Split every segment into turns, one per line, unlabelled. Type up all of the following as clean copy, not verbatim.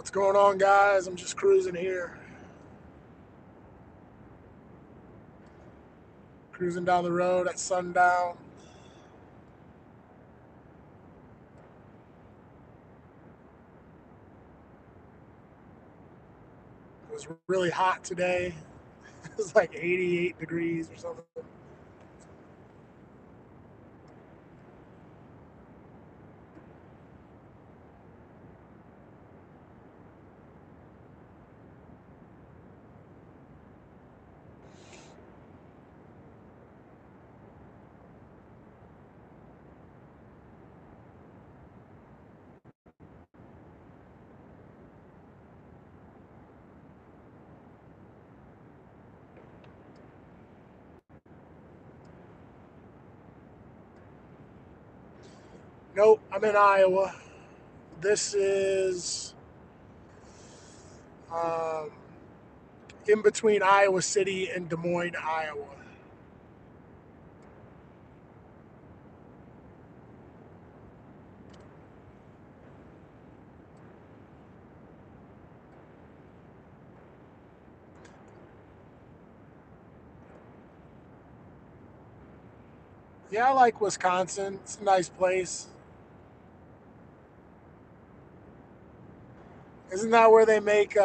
What's going on, guys? I'm just cruising here. Cruising down the road at Sundown. It was really hot today. It was like 88 degrees or something. Nope, I'm in Iowa. This is um, in between Iowa City and Des Moines, Iowa. Yeah, I like Wisconsin. It's a nice place. Isn't that where they make?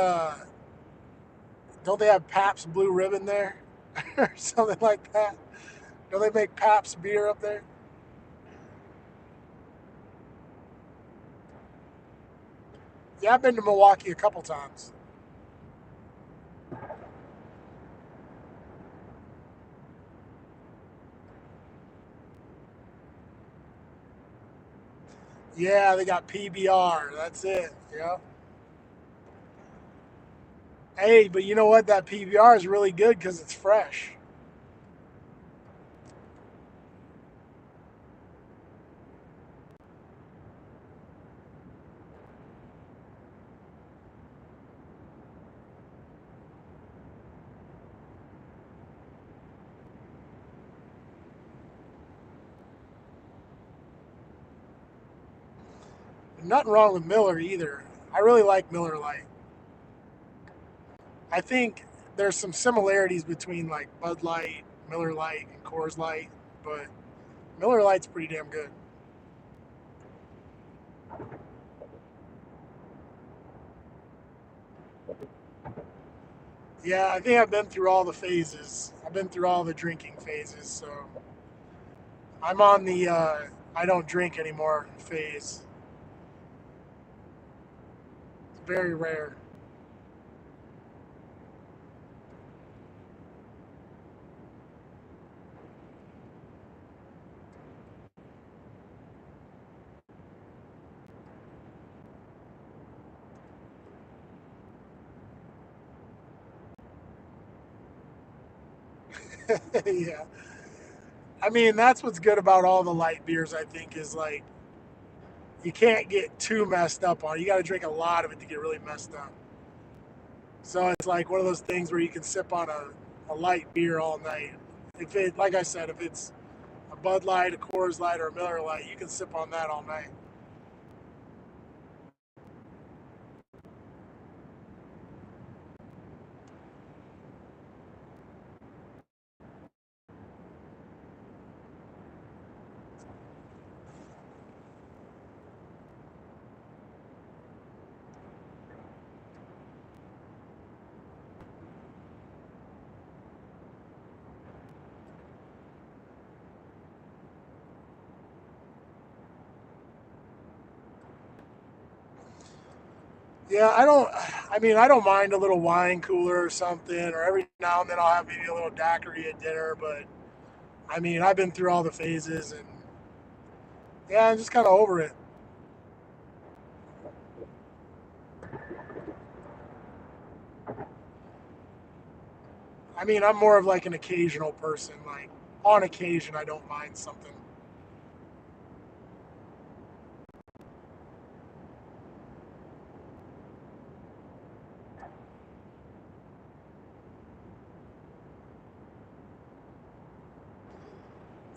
Don't they have Pabst Blue Ribbon there, or something like that? Don't they make Pabst beer up there? Yeah, I've been to Milwaukee a couple times. Yeah, they got PBR. That's it. Yeah. Hey, but you know what? That PBR is really good because it's fresh. Nothing wrong with Miller either. I really like Miller Lite. I think there's some similarities between like Bud Light, Miller Lite, and Coors Light, but Miller Lite's pretty damn good. Yeah, I think I've been through all the phases. I've been through all the drinking phases, so I'm on the I don't drink anymore phase. It's very rare. Yeah. I mean, that's what's good about all the light beers, I think, is like you can't get too messed up on it. You got to drink a lot of it to get really messed up. So it's like one of those things where you can sip on a light beer all night. If it, like I said, if it's a Bud Light, a Coors Light, or a Miller Light, you can sip on that all night. Yeah, I don't. I mean, I don't mind a little wine cooler or something, or every now and then I'll have maybe a little daiquiri at dinner. But I mean, I've been through all the phases, and yeah, I'm just kind of over it. I mean, I'm more of like an occasional person. Like on occasion, I don't mind something.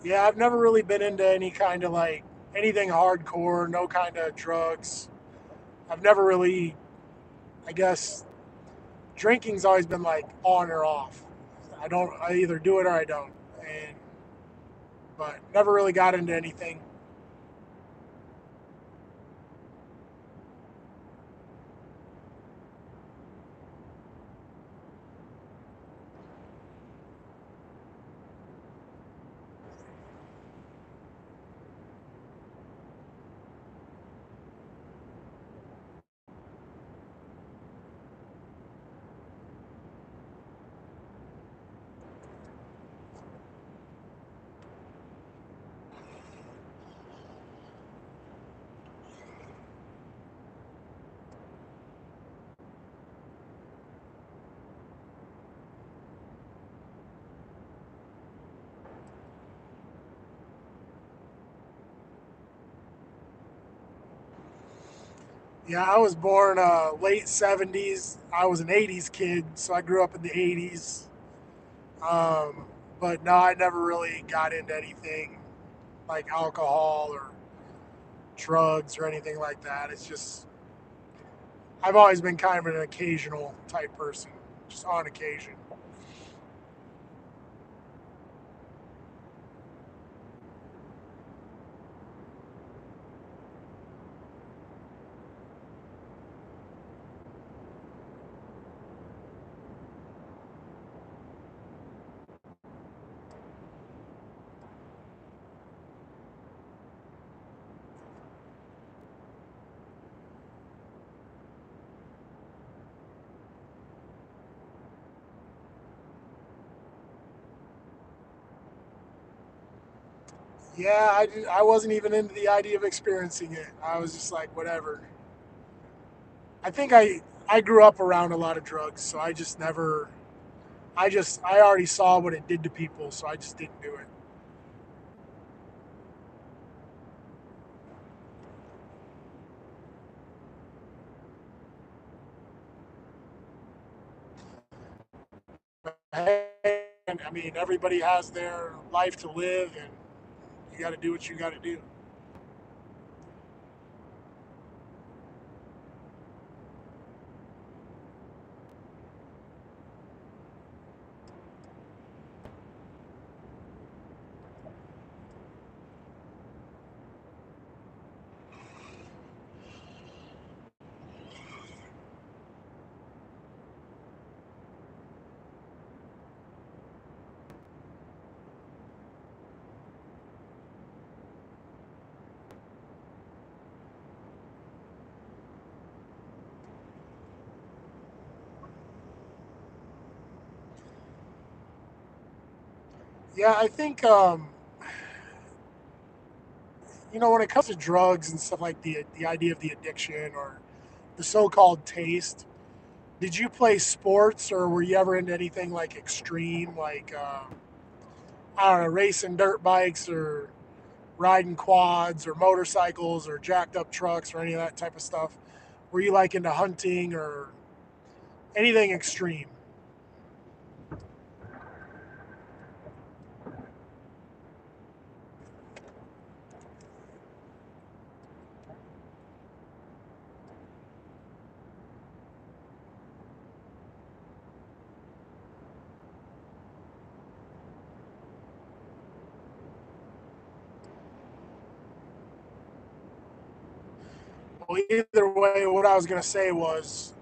Yeah, I've never really been into any kind of anything hardcore, no kind of drugs. I've never really I guess drinking's always been like on or off. I either do it or I don't. And but never really got into anything. Yeah, I was born late '70s. I was an '80s kid, so I grew up in the '80s. Um, but no, I never really got into anything like alcohol or drugs or anything like that. It's just I've always been kind of an occasional type person, just on occasion. Yeah, I wasn't even into the idea of experiencing it. I was just like, whatever. I think I grew up around a lot of drugs, so I just never. I already saw what it did to people, so I just didn't do it. Hey, I mean, everybody has their life to live, and you got to do what you got to do. Yeah, I think when it comes to drugs and stuff like the idea of the addiction or the so-called taste. Did you play sports or were you ever into anything like extreme, like I don't know, racing dirt bikes or riding quads or motorcycles or jacked up trucks or any of that type of stuff? Were you like into hunting or anything extreme? Well, either way, what I was gonna say was,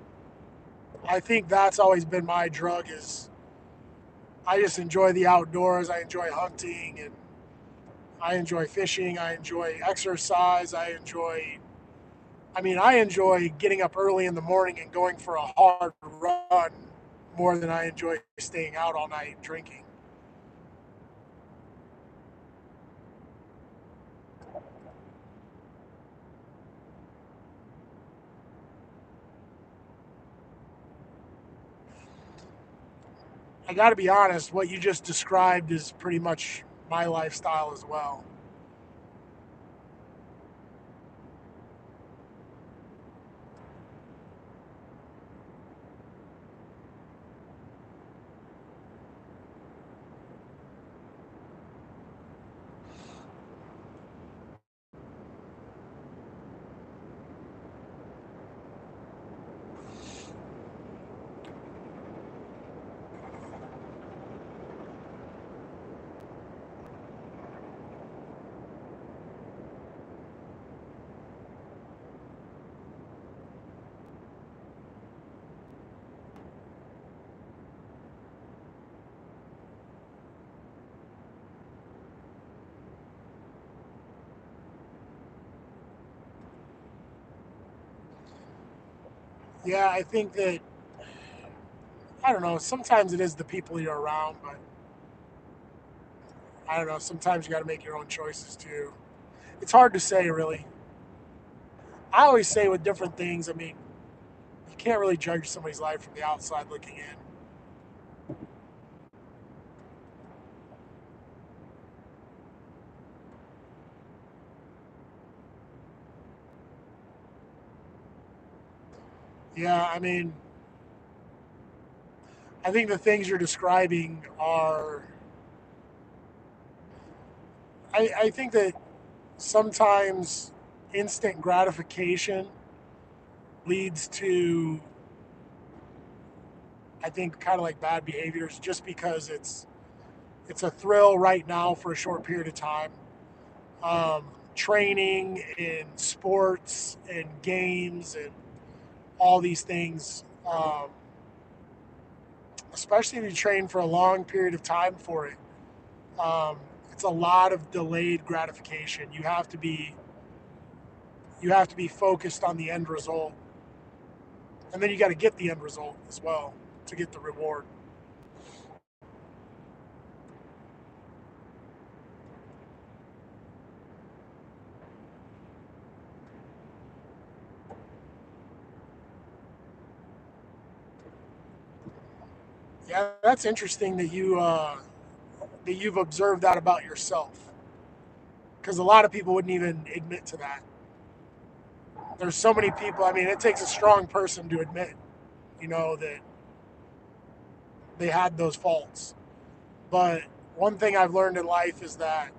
I think that's always been my drug. Is I just enjoy the outdoors. I enjoy hunting and I enjoy fishing. I enjoy exercise. I enjoy getting up early in the morning and going for a hard run more than I enjoy staying out all night drinking. I got to be honest, what you just described is pretty much my lifestyle as well. Yeah, I think that, I don't know, sometimes it is the people you're around, but I don't know, sometimes you got to make your own choices too. It's hard to say, really. I always say with different things, I mean, you can't really judge somebody's life from the outside looking in. Yeah, I mean, I think the things you're describing are, I think that sometimes instant gratification leads to, I think, kind of like bad behaviors just because it's a thrill right now for a short period of time. Um, Training in sports and games and all these things, especially if you train for a long period of time for it, um, it's a lot of delayed gratification. You have to be focused on the end result, and then you got to get the end result as well to get the reward. Yeah, that's interesting that you've observed that about yourself, because a lot of people wouldn't even admit to that. There's so many people. I mean, it takes a strong person to admit, that they had those faults. But one thing I've learned in life is that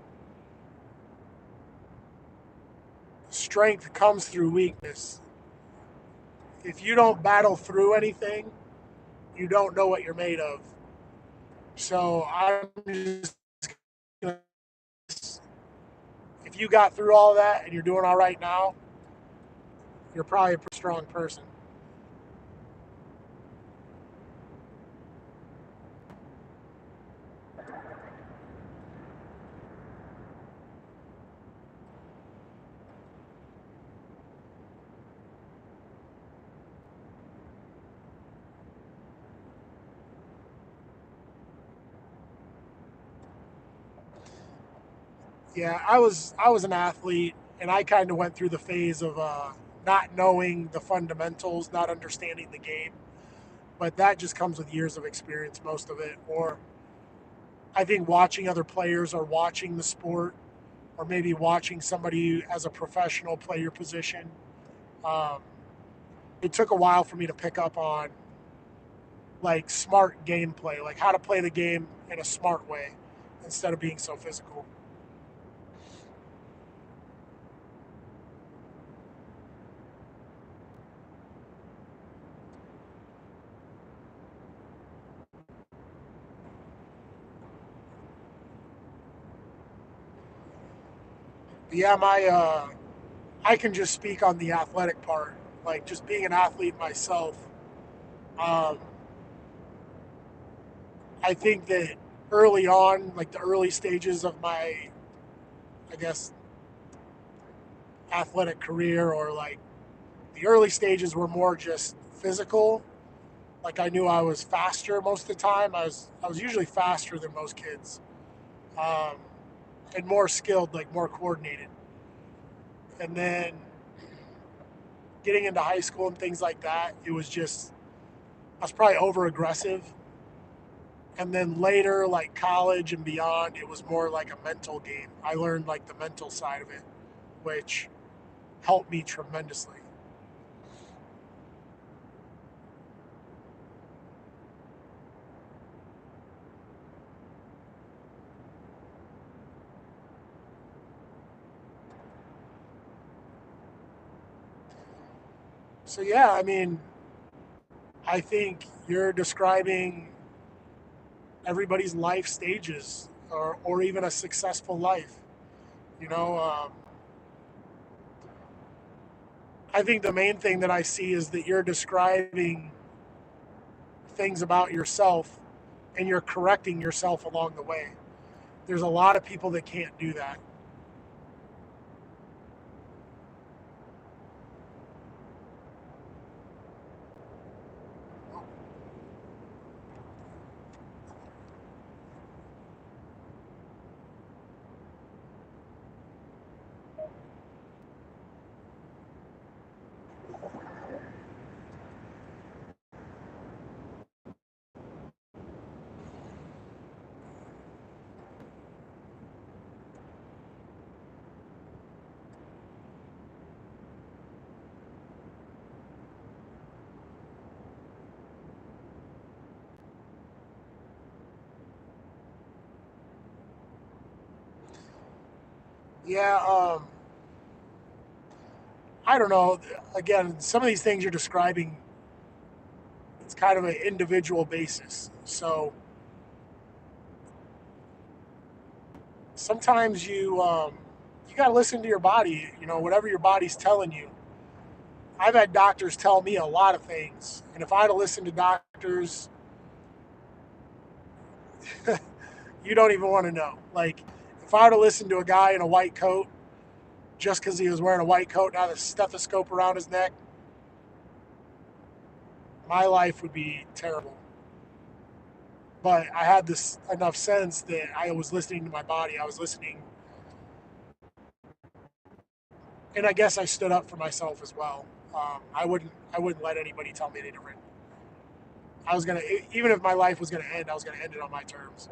strength comes through weakness. If you don't battle through anything, you don't know what you're made of. So I'm just gonna, if you got through all that and you're doing all right now, you're probably a pretty strong person. Yeah, I was an athlete, and I kind of went through the phase of not knowing the fundamentals, not understanding the game. But that just comes with years of experience, most of it. Or I think watching other players or watching the sport, or maybe watching somebody as a professional play your position. Um, it took a while for me to pick up on like smart gameplay, like how to play the game in a smart way instead of being so physical. But yeah, I can just speak on the athletic part, like just being an athlete myself. Um, I think that early on, like the early stages of my, I guess, athletic career, or like the early stages were more just physical. Like I knew I was faster most of the time. I was usually faster than most kids, um, and more skilled, like more coordinated. And then getting into high school and things like that, it was just I was probably over aggressive. And then later, like college and beyond, it was more like a mental game. I learned like the mental side of it, which helped me tremendously. So yeah, I mean, I think you're describing everybody's life stages, or even a successful life. You know, I think the main thing that I see is that you're describing things about yourself and you're correcting yourself along the way. There's a lot of people that can't do that. Yeah, I don't know. Again, some of these things you're describing, it's kind of an individual basis. So sometimes you got to listen to your body. You know, whatever your body's telling you. I've had doctors tell me a lot of things, and if I'd have listened to doctors, you don't even want to know. Like, if I'd have listened to a guy in a white coat just because he was wearing a white coat and had a stethoscope around his neck, my life would be terrible. But I had this enough sense that I was listening to my body. I was listening, and I guess I stood up for myself as well. I wouldn't let anybody tell me any different. I was gonna, even if my life was gonna end, I was gonna end it on my terms.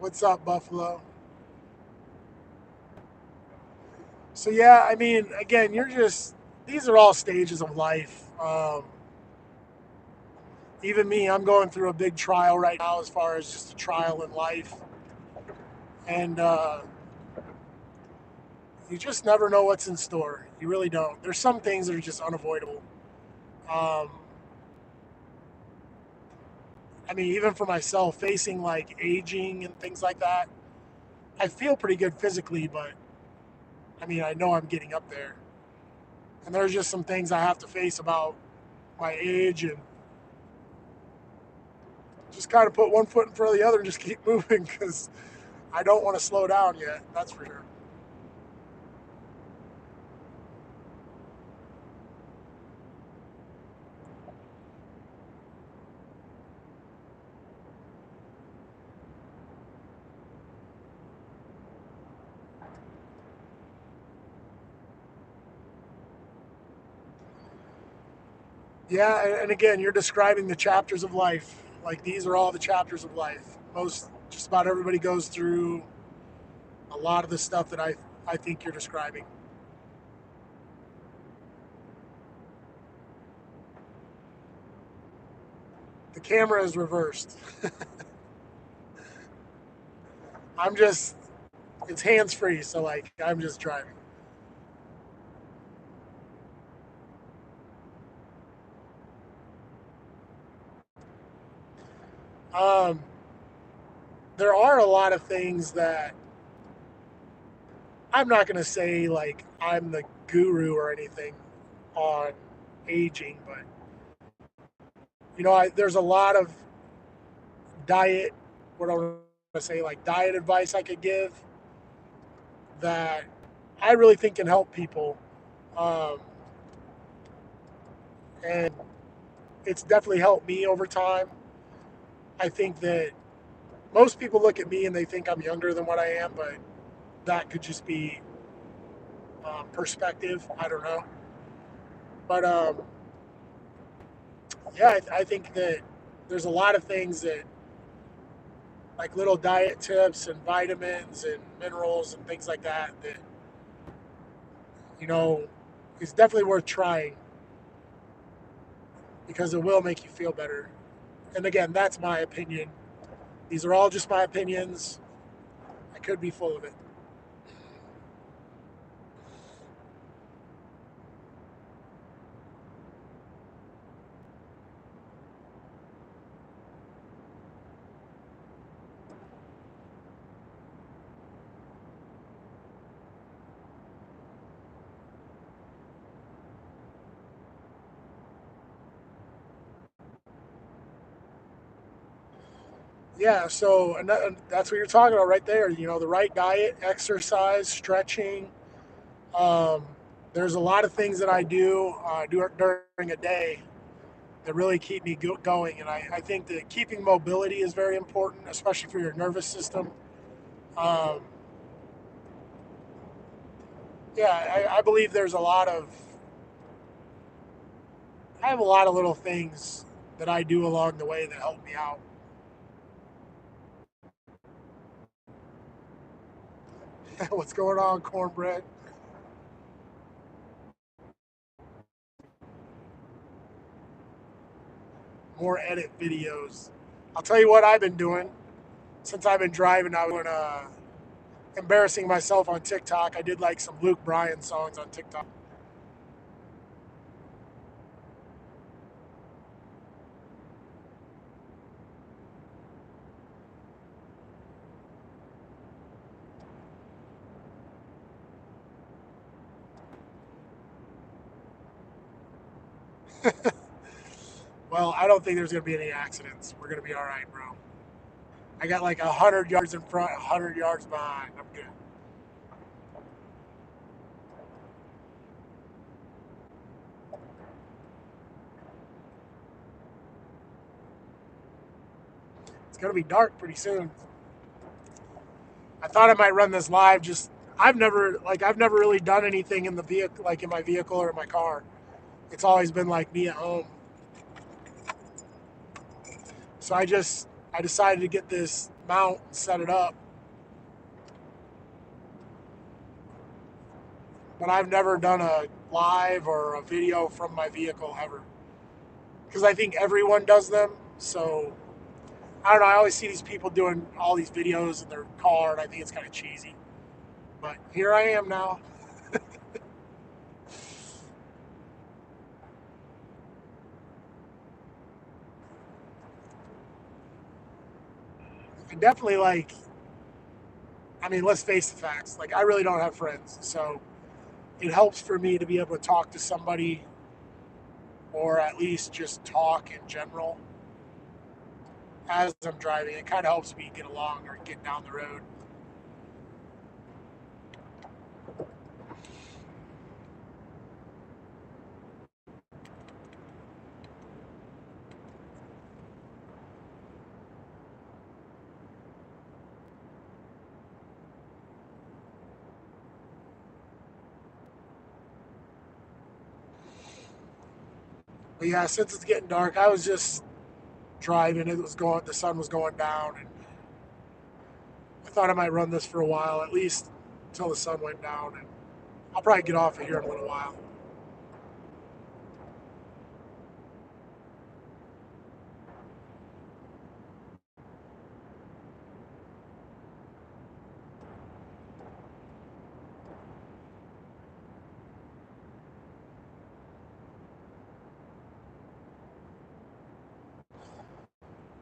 What's up, Buffalo? So yeah, I mean, again, you're just these are all stages of life. Even me, I'm going through a big trial right now, as far as just a trial in life, and you just never know what's in store. You really don't. There's some things that are just unavoidable. Um, I mean, even for myself, facing like aging and things like that, I feel pretty good physically, but I mean, I know I'm getting up there, and there's just some things I have to face about my age and just kind of put one foot in front of the other and just keep moving because I don't want to slow down yet. That's for sure. Yeah, and again, you're describing the chapters of life. Like these are all the chapters of life. Most, just about everybody goes through a lot of the stuff that I think you're describing. The camera is reversed. I'm just it's hands free, so like I'm just driving. Um, there are a lot of things that I'm not going to say like I'm the guru or anything on aging, but there's a lot of diet, what I want to say, like diet advice I could give that I really think can help people. Um, and it's definitely helped me over time. I think that most people look at me and they think I'm younger than what I am, but that could just be perspective. I don't know. But yeah, I think that there's a lot of things that, like little diet tips and vitamins and minerals and things like that, that, you know, is definitely worth trying because it will make you feel better. And again, that's my opinion. These are all just my opinions. I could be full of it. Yeah, so that's what you're talking about right there. The right diet, exercise, stretching. Um, there's a lot of things that I do during a day that really keep me going. And I think that keeping mobility is very important, especially for your nervous system. Um, yeah, I believe there's a lot of, I have a lot of little things that I do along the way that help me out. What's going on, cornbread? More edit videos. I'll tell you what I've been doing since I've been driving. I was embarrassing myself on TikTok. I did like some Luke Bryan songs on TikTok. Well, I don't think there's gonna be any accidents. We're gonna be all right, bro. I got like 100 yards in front, 100 yards behind. I'm good. It's gonna be dark pretty soon. I thought I might run this live. Just I've never really done anything in the vehicle, like in my vehicle or in my car. It's always been like me at home. So I decided to get this mount and set it up, but I've never done a live or a video from my vehicle ever because I think everyone does them. So I don't know. I always see these people doing all these videos in their car, and I think it's kind of cheesy. But here I am now. And definitely like, I mean, let's face the facts. Like, I really don't have friends, so it helps for me to be able to talk to somebody, or at least just talk in general as I'm driving. It kind of helps me get along or get down the road. But yeah, since it's getting dark, I was just driving. The sun was going down, and I thought I might run this for a while, at least until the sun went down. And I'll probably get off of here in a little while.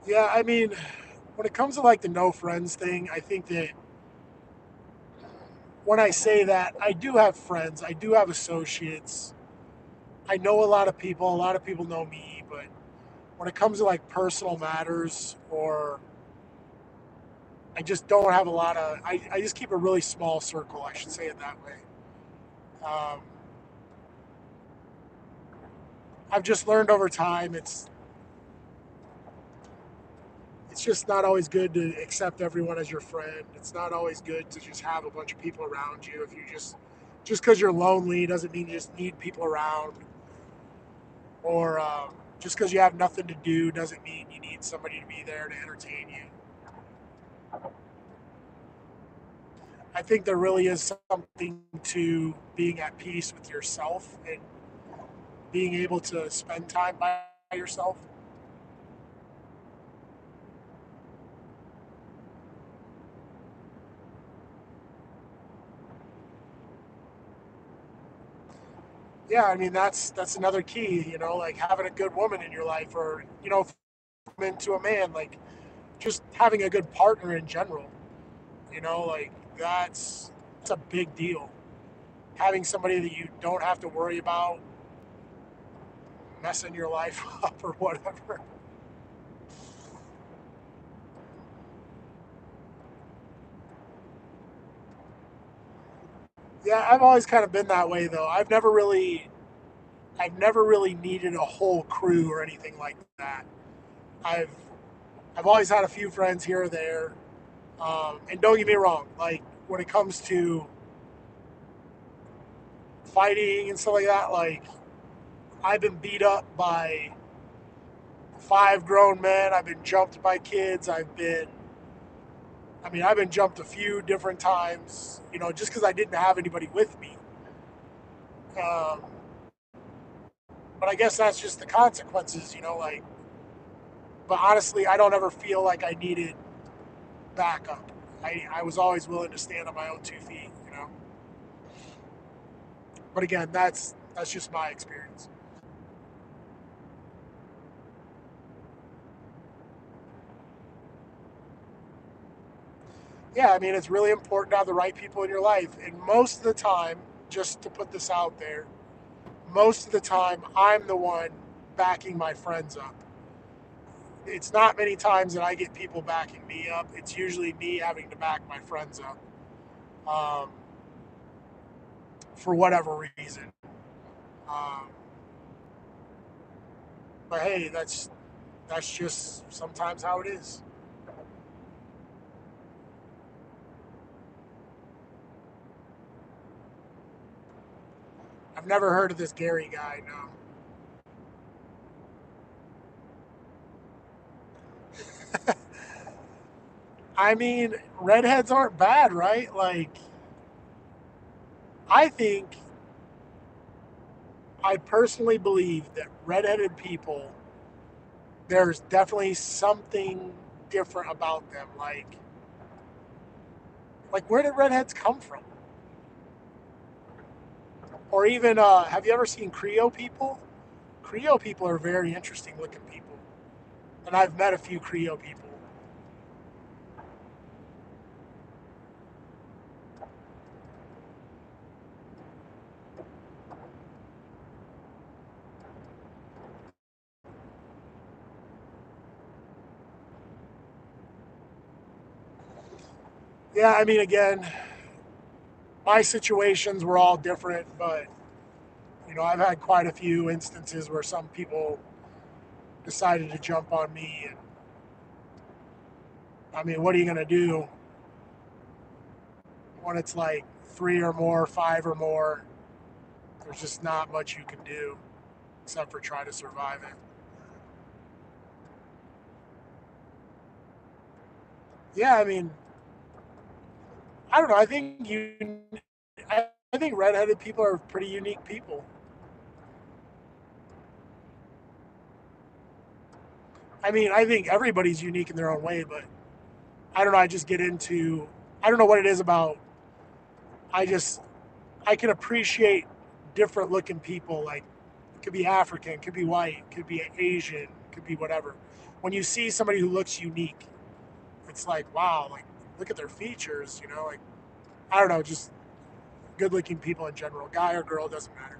Yeah, I mean, when it comes to like the no friends thing, I think that when I say that, I do have friends, I do have associates. I know a lot of people, a lot of people know me, but when it comes to like personal matters, or I just don't have a lot of, I just keep a really small circle, I should say it that way. Um, I've just learned over time it's just not always good to accept everyone as your friend. It's not always good to just have a bunch of people around you. If you just because you're lonely doesn't mean you just need people around, or just because you have nothing to do doesn't mean you need somebody to be there to entertain you. I think there really is something to being at peace with yourself and being able to spend time by yourself. Yeah, I mean that's another key, like having a good woman in your life, or from into a man, like just having a good partner in general. Like that's a big deal. Having somebody that you don't have to worry about messing your life up or whatever. Yeah, I've always kind of been that way though. I've never really I've never really needed a whole crew or anything like that. I've I've always had a few friends here or there, and don't get me wrong, like when it comes to fighting and stuff like that, like I've been beat up by five grown men. I've been jumped by kids. I've been jumped a few different times, just because I didn't have anybody with me. Um, but I guess that's just the consequences, like, but honestly, I don't ever feel like I needed backup. I was always willing to stand on my own 2 feet. But again, that's just my experience. Yeah, it's really important to have the right people in your life. And most of the time, just to put this out there, most of the time, I'm the one backing my friends up. It's not many times that I get people backing me up. It's usually me having to back my friends up, um, for whatever reason. Um, but hey, that's just sometimes how it is. I've never heard of this Gary guy. No. Redheads aren't bad, right? Like, I think, I personally believe that redheaded people, there's definitely something different about them. Like where did redheads come from? Or even, have you ever seen Creole people? Creole people are very interesting looking people, and I've met a few Creole people. Yeah, again, my situations were all different, but I've had quite a few instances where some people decided to jump on me, and what are you gonna do when it's like three or more, five or more? There's just not much you can do except for try to survive it. Yeah, I don't know. I think redheaded people are pretty unique people. I think everybody's unique in their own way, but I don't know. I just get into. I don't know what it is about. I just I can appreciate different looking people. Like, it could be African, it could be white, it could be Asian, it could be whatever. When you see somebody who looks unique, it's like, wow, like, look at their features. Like, I don't know, just good looking people in general, guy or girl, doesn't matter.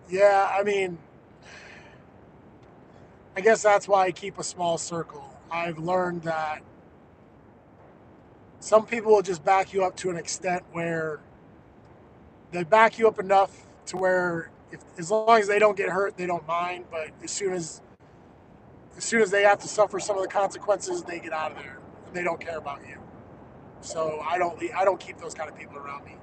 Yeah, I guess that's why I keep a small circle. I've learned that some people will just back you up to an extent where they back you up enough to where, if as long as they don't get hurt, they don't mind. But as soon as they have to suffer some of the consequences, they get out of there. They don't care about you. So I don't keep those kind of people around me.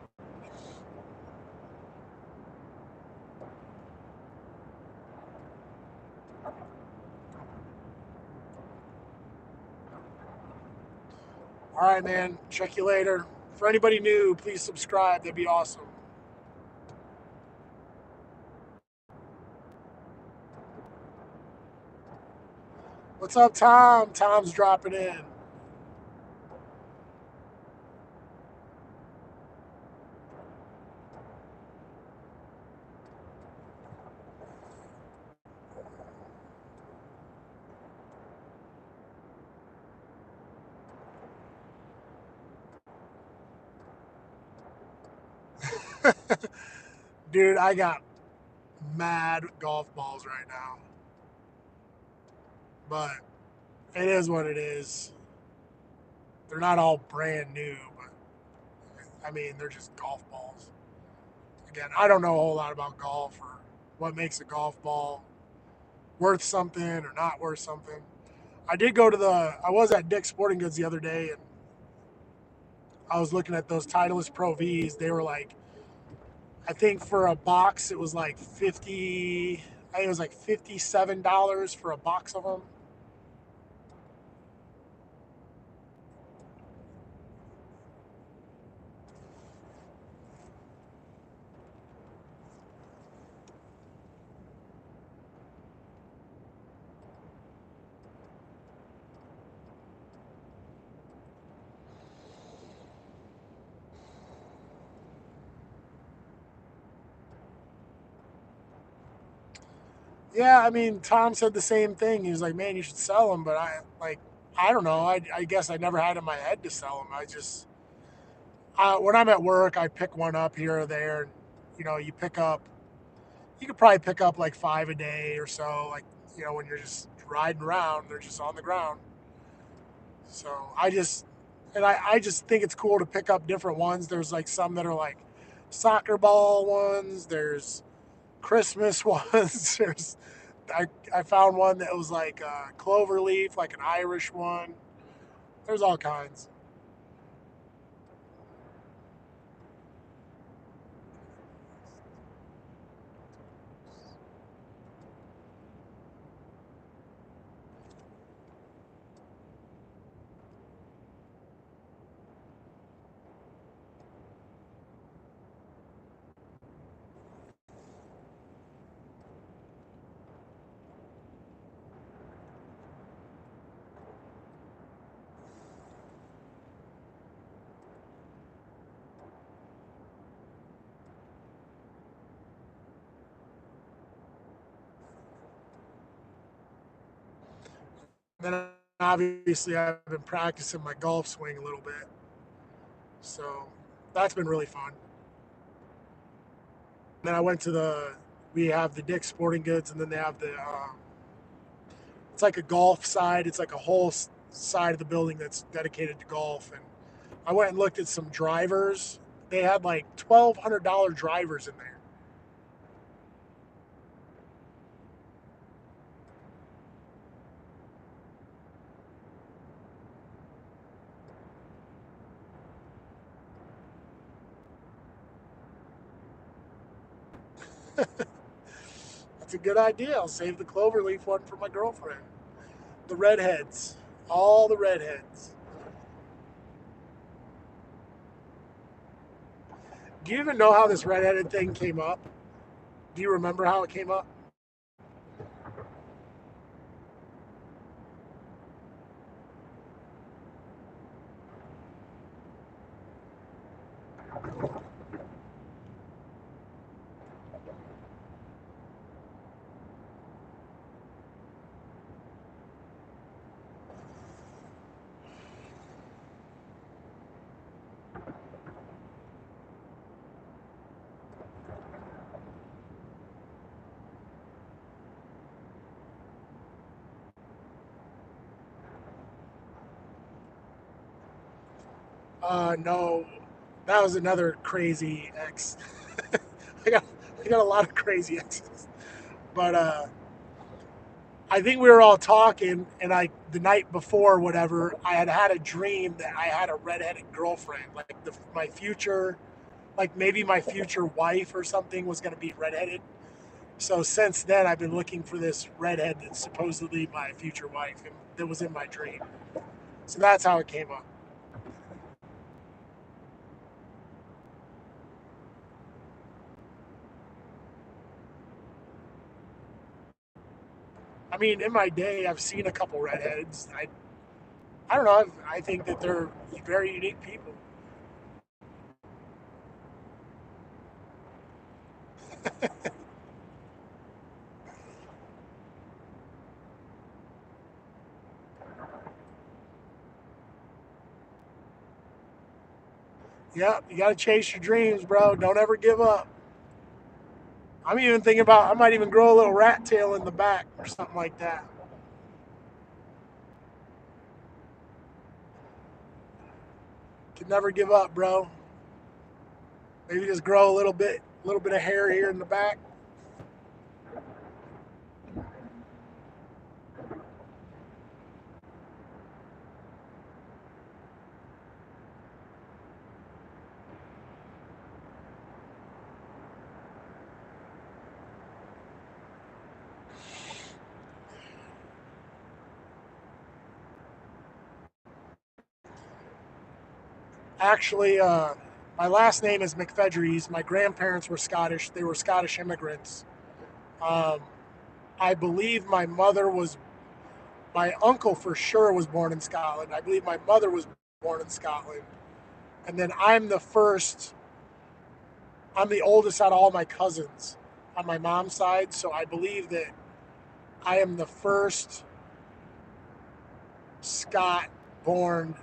All right, man. Check you later. For anybody new, please subscribe. That'd be awesome. What's up, Tom? Tom's dropping in. Dude, mad golf balls right now. But it is what it is. They're not all brand new, but I mean, they're just golf balls. Again, I don't know a whole lot about golf or what makes a golf ball worth something or not worth something. I was at Dick's Sporting Goods the other day and I was looking at those Titleist Pro Vs. They were like, I think for a box, it was like 50, I think it was like $57 for a box of them. Yeah, I mean, Tom said the same thing. He was like, "Man, you should sell them," but I don't know. I guess I never had in my head to sell them. When I'm at work, I pick one up here or there. And, you could probably pick up like five a day or so. Like, when you're just riding around, they're just on the ground. So I just think it's cool to pick up different ones. There's like some that are like soccer ball ones. There's Christmas ones. I found one that was like clover leaf, like an Irish one. There's all kinds. And then obviously I've been practicing my golf swing a little bit, so that's been really fun. And then we have the Dick's Sporting Goods, and then they have it's like a golf side. It's like a whole side of the building that's dedicated to golf. And I went and looked at some drivers. They had like $1,200 drivers in there. That's a good idea. I'll save the cloverleaf one for my girlfriend. The redheads, all the redheads. Do you even know how this redheaded thing came up? Do you remember how it came up? No, that was another crazy ex. I got I got a lot of crazy exes, but I think we were all talking, and the night before, whatever, I had had a dream that I had a redheaded girlfriend, like my future, like maybe my future wife or something was going to be redheaded. So since then, I've been looking for this redhead that's supposedly my future wife, and that was in my dream. So that's how it came up. I mean, in my day, I've seen a couple redheads. I don't know. I think that they're very unique people. Yeah, you got to chase your dreams, bro. Don't ever give up. I'm even thinking about I might even grow a little rat tail in the back or something like that. Can never give up, bro. Maybe just grow a little bit of hair here in the back. Actually, my last name is McFedries. My grandparents were Scottish. They were Scottish immigrants. Um, I believe my uncle for sure was born in Scotland. I believe my mother was born in Scotland. And then I'm the oldest out of all my cousins on my mom's side. So I believe that I am the first Scot born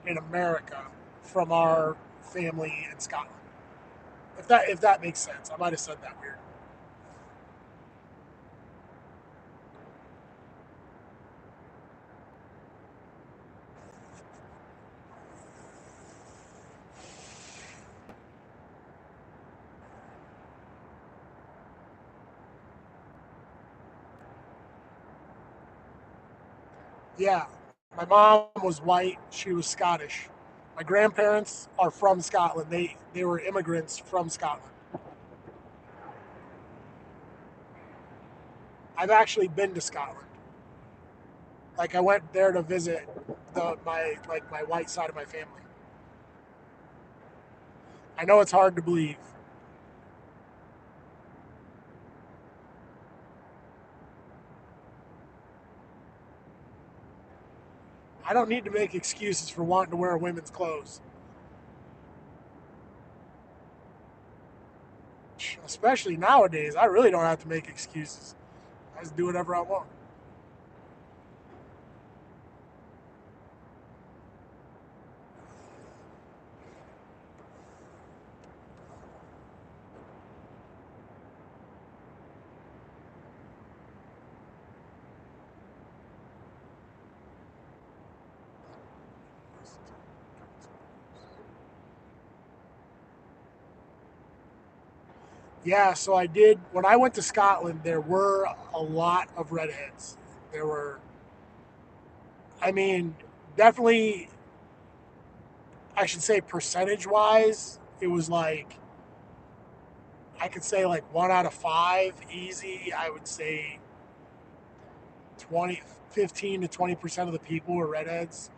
in America from our family in Scotland. If that makes sense. I might have said that weird. Yeah. My mom was white, she was Scottish. My grandparents are from Scotland. They were immigrants from Scotland. I've actually been to Scotland. Like I went there to visit my white side of my family. I know it's hard to believe. I don't need to make excuses for wanting to wear women's clothes, especially nowadays. I really don't have to make excuses. I just do whatever I want. Yeah, so I did. When I went to Scotland, there were a lot of redheads. There were, I mean, definitely, I should say percentage wise, it was like, I could say like 1 out of 5 easy. I would say 20, 15 to 20% of the people were redheads.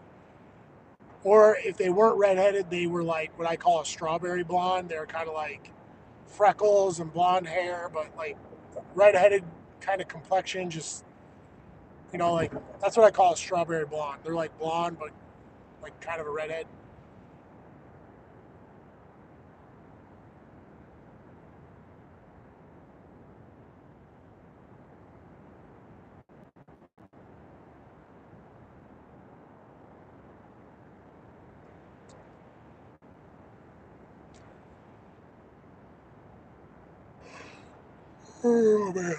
Or if they weren't redheaded, they were like what I call a strawberry blonde. They're kind of like freckles and blonde hair, but like redheaded kind of complexion, just like that's what I call a strawberry blonde. They're like blonde, but like kind of a redhead. Oh man.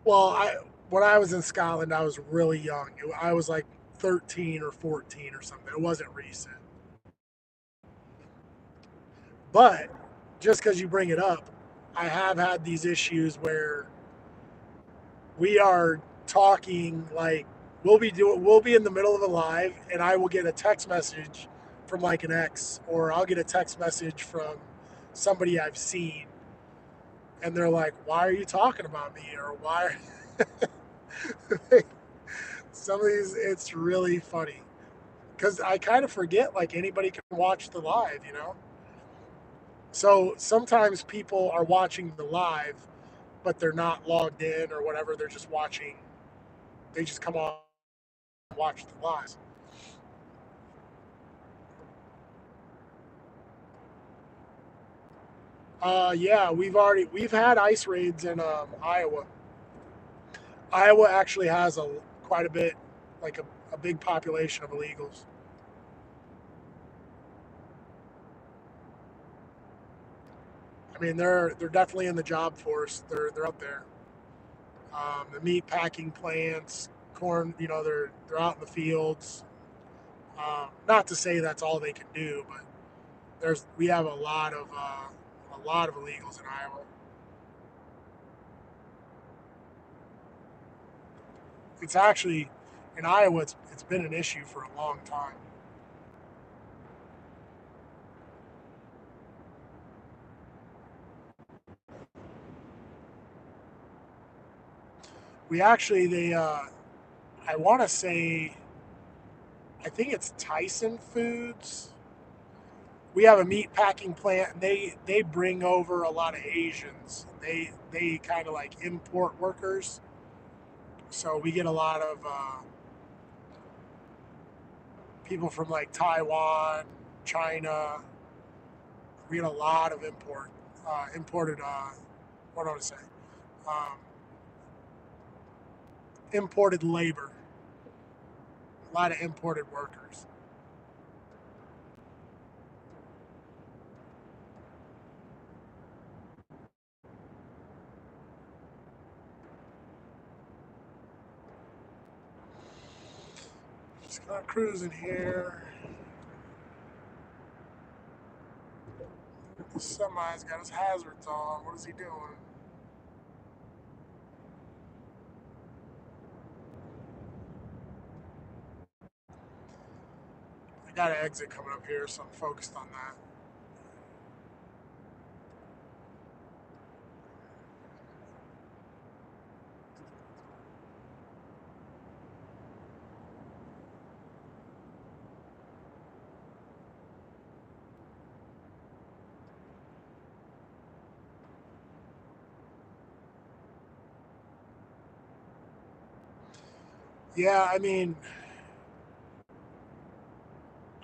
Well, when I was in Scotland, I was really young. I was like 13 or 14 or something. It wasn't recent. But just because you bring it up, I have had these issues where we are talking like we'll be in the middle of a live and I will get a text message from like an ex or I'll get a text message from somebody I've seen and they're like, "Why are you talking about me?" or "Why?" Some of these, it's really funny. because I kind of forget like anybody can watch the live, you know. So sometimes people are watching the live, but they're not logged in or whatever. They're just watching. They just come on and watch the live. Yeah, we've had ice raids in Iowa. Iowa actually has a quite a bit, like a big population of illegals. I mean, they're definitely in the job force. They're out there. The meat packing plants, corn. You know, they're out in the fields. Not to say that's all they can do, but we have a lot of illegals in Iowa. It's actually in Iowa. It's been an issue for a long time. We actually they I want to say I think it's Tyson Foods. We have a meat packing plant, and they bring over a lot of Asians. They kind of like import workers, so we get a lot of people from like Taiwan, China. We get a lot of imported. What do I want to say? Um, Imported labor. A lot of imported workers. Just kind of cruising here. The semi's got his hazards on. What is he doing? I got an exit coming up here, so I'm focused on that. Yeah, I mean,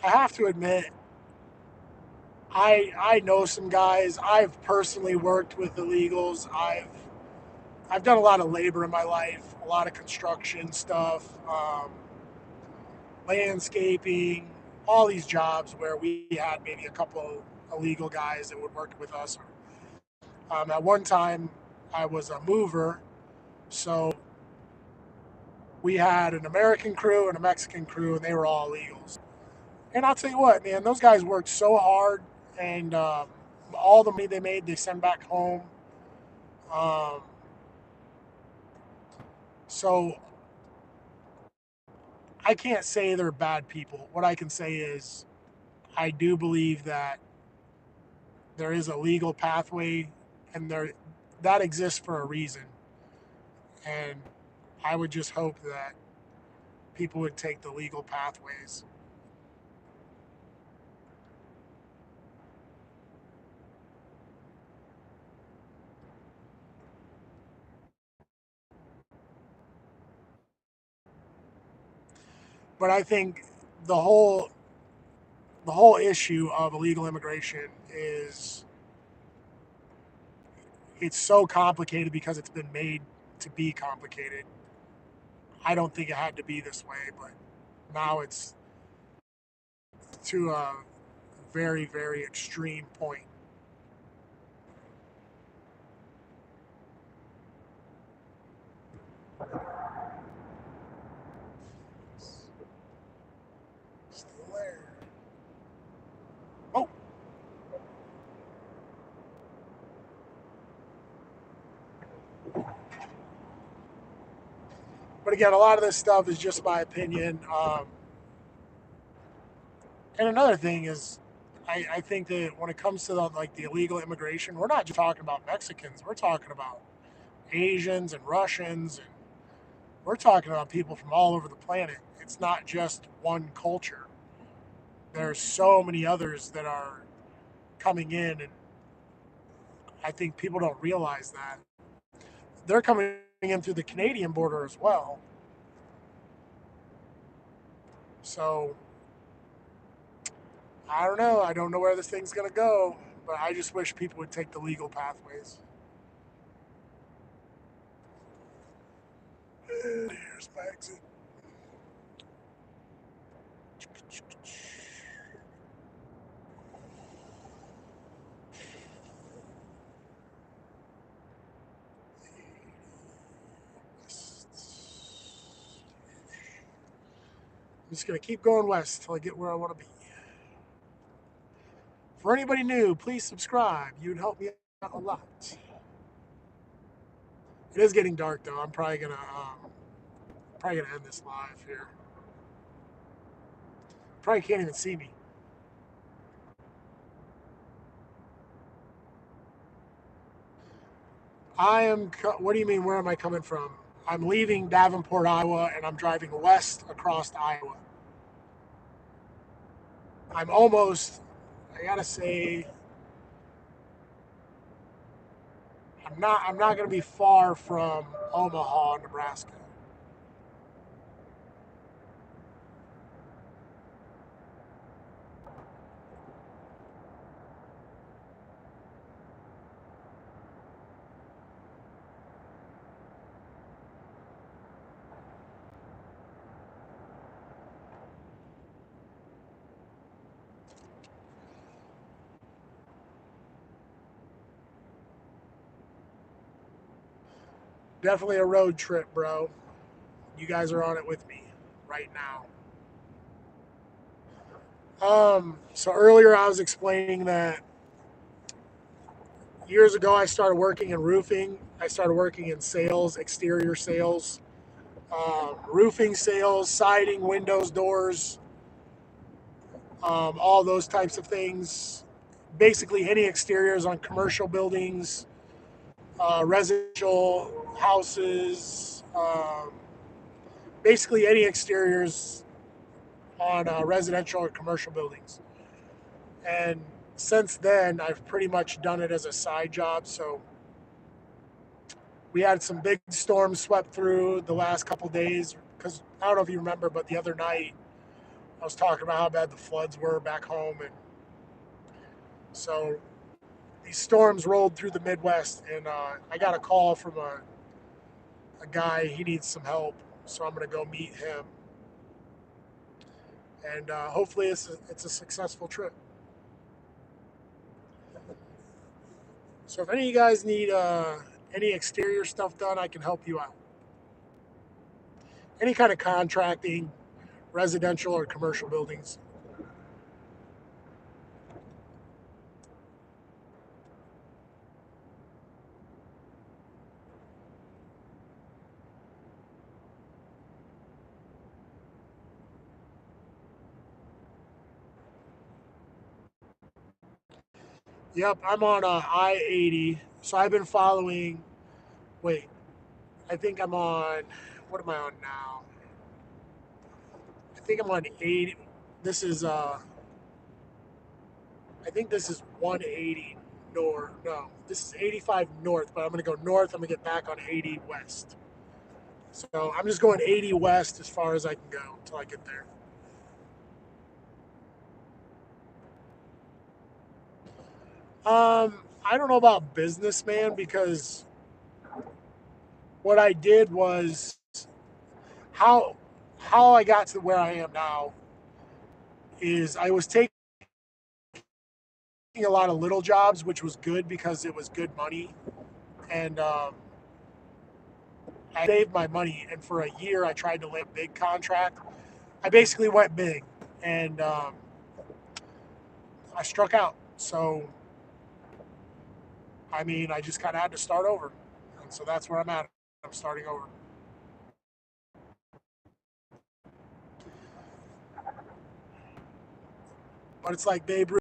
I have to admit, I know some guys. I've personally worked with illegals. I've done a lot of labor in my life, a lot of construction stuff, landscaping, all these jobs where we had maybe a couple illegal guys that would work with us. At one time, I was a mover, so we had an American crew and a Mexican crew, and they were all illegals. And I'll tell you what, man, those guys worked so hard, and all the money they made, they send back home. Um, so I can't say they're bad people. What I can say is I do believe that there is a legal pathway, and that exists for a reason. And I would just hope that people would take the legal pathways. But I think the whole the whole issue of illegal immigration is it's so complicated because it's been made to be complicated. I don't think it had to be this way, but now it's to a very, very extreme point. Still there. Oh, but again, a lot of this stuff is just my opinion. And another thing is, I think that when it comes to like the illegal immigration, we're not just talking about Mexicans. We're talking about Asians and Russians, and we're talking about people from all over the planet. It's not just one culture. there's so many others that are coming in, and I think people don't realize that they're coming in through the Canadian border as well. So I don't know. I don't know where this thing's gonna go, but I just wish people would take the legal pathways. And here's my exit. I'm just gonna keep going west till I get where I want to be. For anybody new, please subscribe. You'd help me out a lot. It is getting dark though. I'm probably gonna end this live here. Probably can't even see me. I am. What do you mean? Where am I coming from? I'm leaving Davenport, Iowa, and I'm driving west across Iowa. I'm almost. I gotta say, I'm not. I'm not gonna be far from Omaha, Nebraska. Definitely a road trip, bro. You guys are on it with me right now. So earlier I was explaining that years ago I started working in roofing. I started working in sales, exterior sales, roofing sales, siding, windows, doors, all those types of things. Basically, any exteriors on commercial buildings, residential houses, basically any exteriors on residential or commercial buildings. And since then, I've pretty much done it as a side job. So we had some big storms swept through the last couple days. Because I don't know if you remember, but the other night I was talking about how bad the floods were back home, and so these storms rolled through the Midwest, and I got a call from a guy. He needs some help, so I'm going to go meet him, and hopefully it's a successful trip. So if any of you guys need any exterior stuff done, I can help you out. Any kind of contracting, residential or commercial buildings. Yep, I'm on I-80. So I've been following. Wait, I think I'm on. What am I on now? I think I'm on 80. This is I think this is 180 north. No, this is 85 north, but I'm going to go north. I'm going to get back on 80 west. So I'm just going 80 west as far as I can go until I get there. I don't know about businessman because what I did was how how I got to where I am now is I was taking a lot of little jobs, which was good because it was good money, and I saved my money. And for a year, I tried to land a big contract. I basically went big, and I struck out. So I mean, I just kind of had to start over, and so that's where I'm at. I'm starting over. But it's like Babe Ruth.